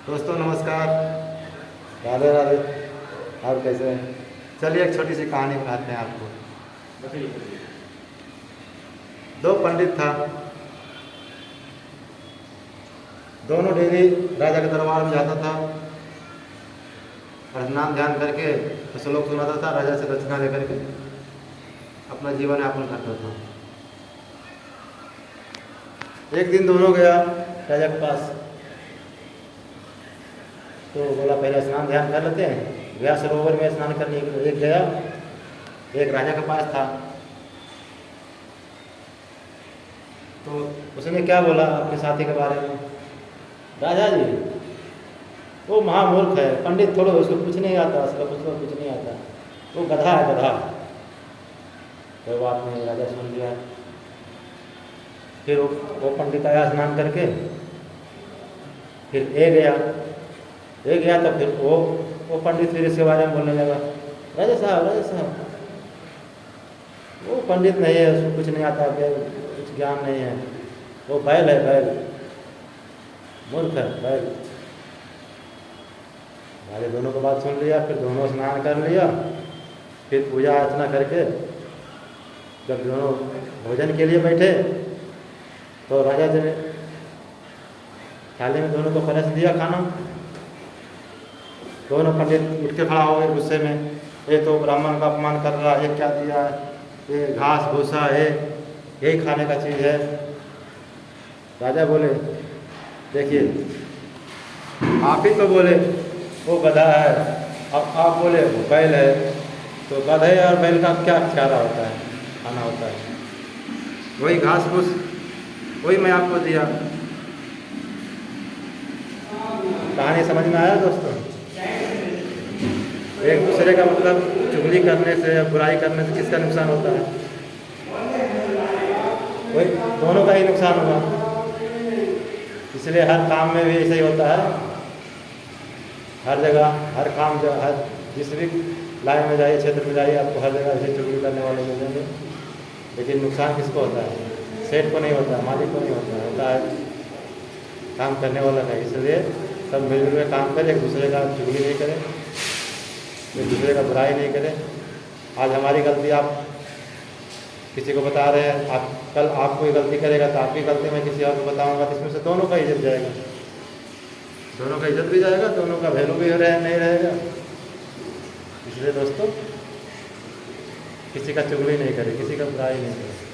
दोस्तों नमस्कार, राधे राधे। आप कैसे हैं? चलिए एक छोटी सी कहानी बताते हैं आपको। दो पंडित था, दोनों डेली राजा के दरबार में जाता था और स्नान ध्यान करके श्लोक सुनाता था, राजा से दक्षिणा लेकर के अपना जीवन यापन करता था। एक दिन दोनों गया राजा के पास, तो बोला पहले स्नान ध्यान कर लेते हैं। गया सरोवर में स्नान करने के लिए। एक गया, एक राजा के पास था, तो उसने क्या बोला अपने साथी के बारे में, राजा जी वो महामूर्ख है, पंडित थोड़ा, उसको कुछ नहीं आता, उसको कुछ नहीं आता, वो गधा है, गधा। कोई बात नहीं, राजा सुन लिया। फिर वो पंडित आया स्नान करके, फिर ए गया तो फिर वो पंडित फिर इसके बारे में बोलने लगा, राजा साहब वो पंडित नहीं है, उसको कुछ नहीं आता, कुछ ज्ञान नहीं है, वो बैल है, बैल, मूर्ख है, बैल। राजा दोनों को बात सुन लिया, फिर दोनों स्नान कर लिया, फिर पूजा अर्चना करके जब दोनों भोजन के लिए बैठे तो राजा जी ने थाली में दोनों को परस दिया खाना। दोनों पंडित उठ के खड़ा हो गए गुस्से में, ये तो ब्राह्मण का अपमान कर रहा है, क्या दिया है, ये घास भूसा है, यही खाने का चीज़ है। राजा बोले, देखिए आप ही तो बोले वो गधा है, अब आप बोले वो बैल है, तो गधे और बैल का क्या ख्याल होता है, खाना होता है, वही घास फूस, वही मैं आपको दिया। कहानी समझ में आया दोस्तों? एक दूसरे का मतलब चुगली करने से या बुराई करने से किसका नुकसान होता है? वही दोनों का ही नुकसान होगा। इसलिए हर काम में भी ऐसा ही होता है, हर जगह, हर काम, हर जिस भी लाइन में जाइए, क्षेत्र में जाइए, आपको हर जगह ऐसे चुगली करने वाले मिलेंगे। लेकिन नुकसान किसको होता है? सेठ को नहीं होता, मालिक को नहीं होता है काम करने वाला नहीं। इसलिए सब मिलजुल के काम करें, एक दूसरे का चुगली नहीं करें, एक दूसरे का बुराई नहीं करें। आज हमारी गलती आप किसी को बता रहे हैं, आप कल आप कोई गलती करेगा तो आपकी गलती मैं किसी और को बताऊंगा, तो इसमें से दोनों का इज्जत जाएगा, दोनों का इज्जत भी जाएगा, दोनों का वैल्यू भी नहीं रहेगा। इसलिए दोस्तों किसी का चुगली नहीं करें, किसी का बुराई नहीं करें।